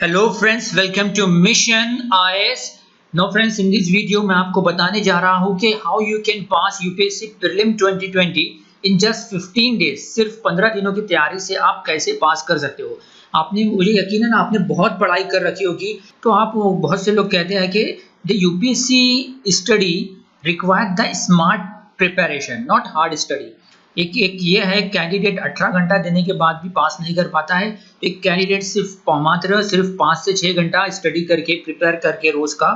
Hello friends, welcome to mission IAS. No friends, in this video मैं आपको बताने जा रहा हूं कि how you can pass UPSC prelim 2020 in just 15 days. सिर्फ 15 दिनों की तैयारी से आप कैसे पास कर सकते हो। आपने, मुझे यकीन है ना, आपने बहुत पढ़ाई कर रखी होगी। तो आप, बहुत से लोग कहते हैं कि the UPSC study require the smart preparation, not hard study. एक एक ये है, कैंडिडेट 18 घंटा देने के बाद भी पास नहीं कर पाता है। तो एक कैंडिडेट सिर्फ 5 से 6 घंटा स्टडी करके, प्रिपेयर करके रोज का,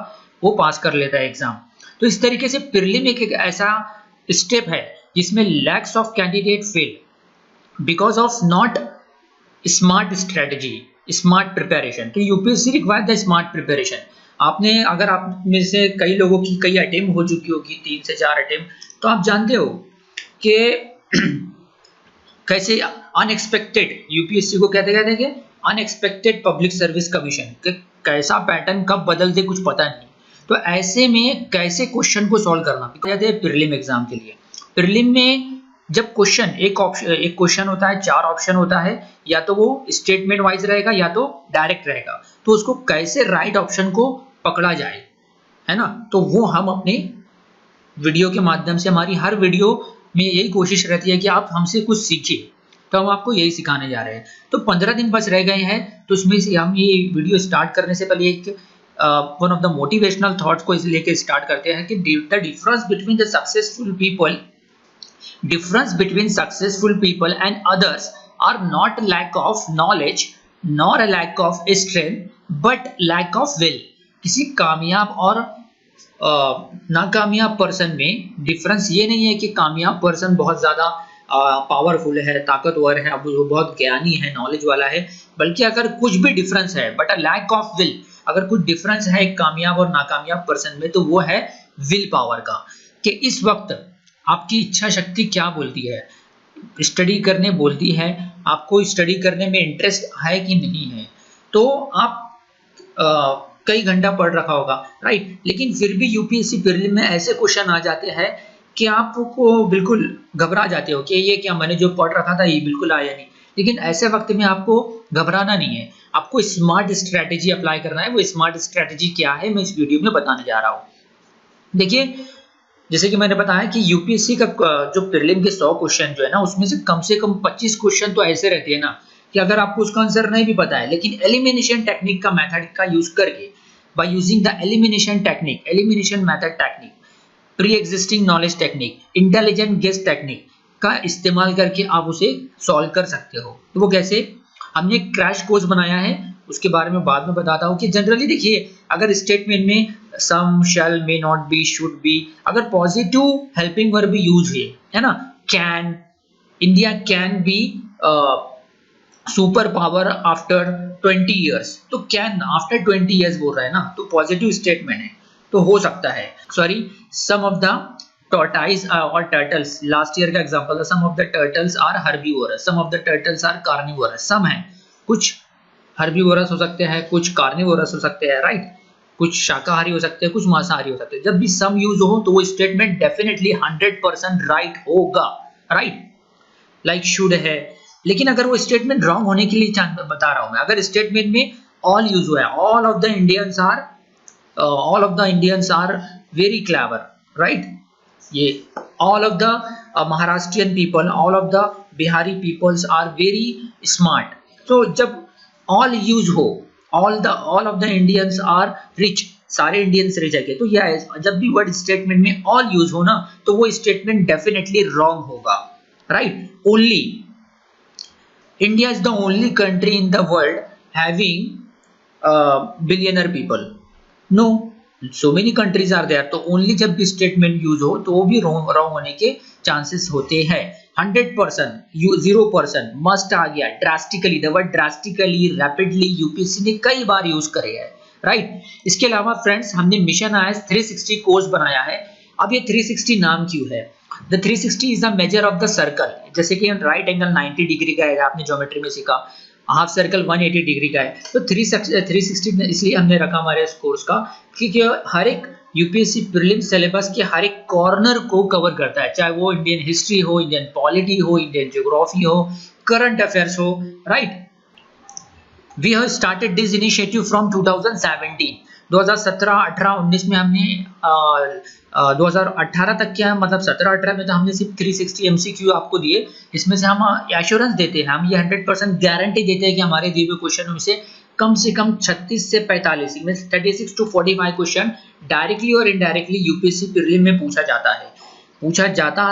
वो पास कर लेता है एग्जाम। तो इस तरीके से प्रीलिम एक ऐसा स्टेप है जिसमें lakhs of candidate fail because of not smart strategy, smart preparation. तो UPSC require the smart preparation. आपने, अगर आप में से कई लोगों की कई अटेम्प्ट हो चुकी होगी, 3 से 4 अटेम्प्ट, तो आप जानते हो कि कैसे अनएक्सपेक्टेड, यूपीएससी को कहते कहते हैं कि अनएक्सपेक्टेड पब्लिक सर्विस कमीशन, कि कैसा पैटर्न कब बदल दे कुछ पता नहीं। तो ऐसे में कैसे क्वेश्चन को सॉल्व करना कहते हैं प्रीलिम एग्जाम के लिए। प्रीलिम में जब क्वेश्चन, एक क्वेश्चन होता है, 4 ऑप्शन होता है, या तो वो स्टेटमेंट वाइज रहेगा या तो डायरेक्ट रहेगा। तो उसको कैसे राइट ऑप्शन को पकड़ा जाए, है ना। तो वो हम अपने वीडियो के माध्यम से, हमारी हर वीडियो में यही कोशिश रहती है कि आप हमसे कुछ सीखिए। तो हम आपको यही सिखाने जा रहे हैं। तो 15 दिन बस रह गए हैं, तो उसमें से हम ये वीडियो स्टार्ट करने से पहले एक one of the motivational thoughts को लेके स्टार्ट करते हैं कि the difference between the successful people, difference between successful people and others are not lack of knowledge nor a lack of strength but lack of will। किसी कामयाब और नाकामयाब person में डिफरेंस ये नहीं है कि कामयाब पर्सन बहुत ज्यादा पावरफुल है, ताकतवर है, अब वो बहुत ज्ञानी है, नॉलेज वाला है, बल्कि अगर कुछ भी डिफरेंस है but a lack of will, अगर कुछ डिफरेंस है एक कामयाब और नाकामयाब पर्सन में, तो वो है विल पावर का। कि इस वक्त आपकी इच्छा शक्ति क्या बोलती है, स्टडी करने बोलती है, आपको स्टडी करने में इंटरेस्ट है कि नहीं है। तो आप कई घंटा पढ़ रखा होगा, राइट, लेकिन फिर भी यूपीएससी प्रीलिम में ऐसे क्वेश्चन आ जाते हैं कि आपको बिल्कुल घबरा जाते हो कि ये क्या, मैंने जो पढ़ रखा था ये बिल्कुल आया नहीं। लेकिन ऐसे वक्त में आपको घबराना नहीं है, आपको स्मार्ट स्ट्रेटेजी अप्लाई करना है। वो स्मार्ट स्ट्रेटेजी क्या है, मैं इस वीडियो में बताने जा रहा हूँ। देखिए, जैसे कि मैंने बताया कि यूपीएससी का जो प्रीलिम के 100 क्वेश्चन जो है ना, उसमें से कम 25 क्वेश्चन तो ऐसे रहते हैं ना कि अगर आपको उसका आंसर नहीं भी पता है, लेकिन एलिमिनेशन टेक्निक का मेथड का यूज करके, by using the elimination technique, elimination method technique, pre existing knowledge technique, intelligent guess technique का इस्तेमाल करके आप उसे सॉल्व कर सकते हो। तो वो कैसे, हमने एक क्रैश कोर्स बनाया है, उसके बारे में बाद में बताता हूँ। कि जनरली देखिए, अगर स्टेटमेंट में some, shall, may not be, should be, अगर पॉजिटिव हेल्पिंग वर्ब भी यूज है ना, can, India can be super power after 20 years, तो कैन आफ्टर 20 ईयर्स बोल रहा है ना, तो पॉजिटिव स्टेटमेंट है, तो हो सकता है। Sorry, some of the tortoise और turtles, लास्ट ईयर का एग्जांपल था, some of the turtles are herbivorous, some of the turtles are carnivorous. Some है, कुछ हर्बीवोरस हो सकते हैं, कुछ कार्निवोरस हो सकते हैं, राइट, कुछ शाकाहारी हो सकते हैं, कुछ मांसाहारी हो सकते हैं। जब भी सम यूज हो तो वो स्टेटमेंट डेफिनेटली 100% राइट होगा, राइट, लाइक शुड है। लेकिन अगर वो स्टेटमेंट रॉन्ग होने के लिए बता रहा हूं मैं, अगर स्टेटमेंट में ऑल यूज हुआ है, all of the Indians are very clever, right, ये all of the Maharashtrian people, all of the Bihari peoples are very smart. तो जब ऑल यूज हो, all of the Indians are rich, सारे इंडियंस रिच है, तो यह जब भी वर्ड स्टेटमेंट में ऑल यूज हो ना, तो वो स्टेटमेंट डेफिनेटली रॉन्ग होगा, right. Only India is the only country in the world having billionaire people, no, so many countries are there. तो ओनली जब भी स्टेटमेंट यूज हो तो वो भी रॉन्ग होने के चांसेस होते हैं। 100%, 0% मस्ट आ गया। Drastically, the word drastically, rapidly UPSC ने कई बार यूज करे हैं, राइट। इसके अलावा फ्रेंड्स, हमने मिशन आईएएस 360 कोर्स बनाया है। अब ये 360 नाम क्यों है? The 360 is the measure of the circle. जैसे कि राइट एंगल 90 डिग्री का है, आपने ज्योमेट्री में सीखा, हाफ सर्कल 180 डिग्री का है, तो 360 इसलिए हमने रखा हमारे इस कोर्स का, क्योंकि हर एक यूपीएससी प्रीलिम सिलेबस के हर एक कॉर्नर को कवर करता है, चाहे वो इंडियन हिस्ट्री हो, इंडियन पॉलिटी हो, इंडियन ज्योग्राफी हो, करंट अफेयर्स हो, right. We have started this initiative from 2017, 2017, 18, 19 में हमने 2018 तक क्या, मतलब 17-18 में तो हमने सिर्फ 360 MCQ आपको दिए। इसमें से हम एश्योरेंस देते हैं, हम ये 100% गारंटी देते हैं कि हमारे दिए हुए क्वेश्चन में से कम 36 से 45 में 36 to 45 क्वेश्चन डायरेक्टली और इनडायरेक्टली यूपीएससी प्रीलिम में पूछा जाता है, पूछा जाता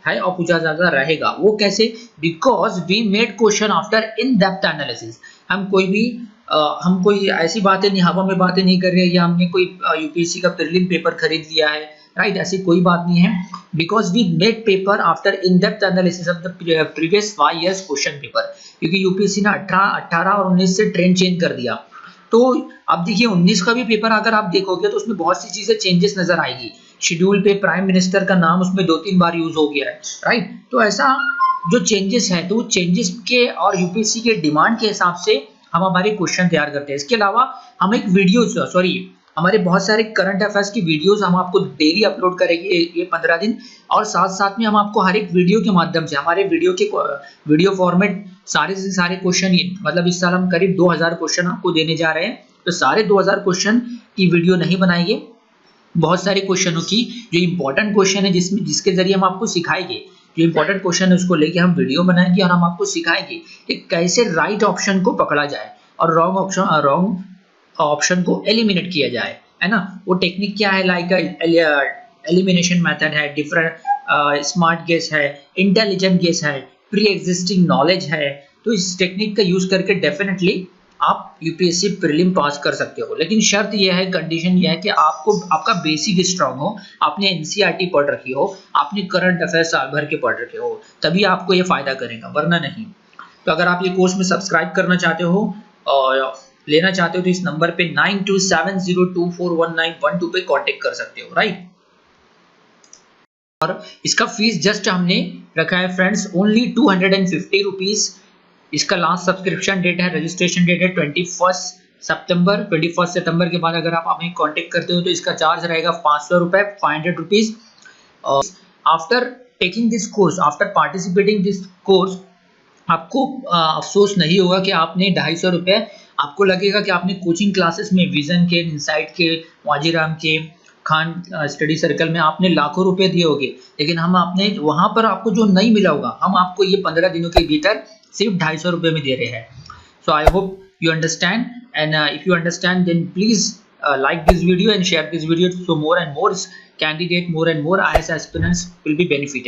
है और पूछा जाता रहेगा। वो कैसे? Because we made question after in depth analysis. हम कोई ऐसी बातें नहीं, हवा में बातें नहीं कर रहे हैं या हमने कोई यूपीएससी का प्रीलिम पेपर खरीद लिया है, राइट? ऐसी कोई बात नहीं है। Because we made paper after in depth analysis of the previous 5 years question paper, क्योंकि यूपीएससी ने 18 और 19 से ट्रेंड चेंज कर दिया। तो अब देखिए 19 का भी पेपर अगर आप देखोगे तो उसमें बहुत सी चीजें चेंजेस नजर आएगी। शेड्यूल पे प्राइम मिनिस्टर का नाम उसमें 2-3 बार यूज हो गया है, राइट? तो ऐसा जो चेंजेस है, तो चेंजेस के और यूपीएससी के डिमांड के हिसाब से हम हमारे क्वेश्चन तैयार करते हैं। इसके अलावा हम एक हमारे बहुत सारे करंट अफेयर्स की वीडियोस हम आपको डेली अपलोड करेंगे ये 15 दिन, और साथ साथ में हम आपको हर एक वीडियो के माध्यम से हमारे वीडियो फॉर्मेट सारे से सारे क्वेश्चन, मतलब इस साल हम करीब 2000 क्वेश्चन आपको देने जा रहे हैं। तो सारे 2000 क्वेश्चन की वीडियो नहीं बनाएंगे, बहुत सारे क्वेश्चनों की जो इंपॉर्टेंट क्वेश्चन है जिसके जरिए हम आपको सिखाएंगे, जो इंपॉर्टेंट क्वेश्चन है उसको लेके हम वीडियो बनाएंगे और हम आपको सिखाएंगे कि कैसे राइट ऑप्शन को पकड़ा जाए और रॉन्ग ऑप्शन को एलिमिनेट किया जाए, है ना? वो टेक्निक क्या है? लाइक एलिमिनेशन मेथड है, डिफरेंट स्मार्ट गेस है, इंटेलिजेंट गेस है, प्री एग्जिस्टिंग नॉलेज है। तो इस टेक्निक का यूज करके डेफिनेटली आप यूपीएससी प्रीलिम पास कर सकते हो। लेकिन शर्त यह है, कंडीशन यह है कि आपका बेसिक स्ट्रांग हो, आपने एनसीईआरटी पढ़ रखी हो, आपने करंट अफेयर्स साल भर के पढ़ रखे हो, तभी आपको ये फायदा करेगा, वरना नहीं। तो अगर आप ये कोर्स में सब्सक्राइब करना चाहते हो और लेना चाहते हो तो इस नंबर पे 9270241912 पे कांटेक्ट कर सकते हो, राइट? और इसका फीस जस्ट हमने रखा है फ्रेंड्स ओनली 250 रुपीज। इसका लास्ट सब्सक्रिप्शन डेट है, रजिस्ट्रेशन डेट है 21 सितंबर। 21 सितंबर के बाद अगर आप हमें कांटेक्ट करते हो तो इसका चार्ज रहेगा 500 रुपए, 500 rupees. After taking this course, after participating this course, आपको अफसोस नहीं होगा कि आपने 250 रुपए, आपको लगेगा कि आपने कोचिंग क्लासेस में विजन के, इनसाइट के, वाजीराम के, खान स्टडी सर्कल में आपने लाखों रुपए दिए होंगे, लेकिन हम आपने वहां पर आपको जो नहीं मिला होगा, हम आपको ये 15 दिनों के भीतर सिर्फ 250 रुपए में दे रहे हैं। So I hope you understand, and if you understand then please like this video and share this video so more and more candidate, more and more IAS aspirants will be benefited.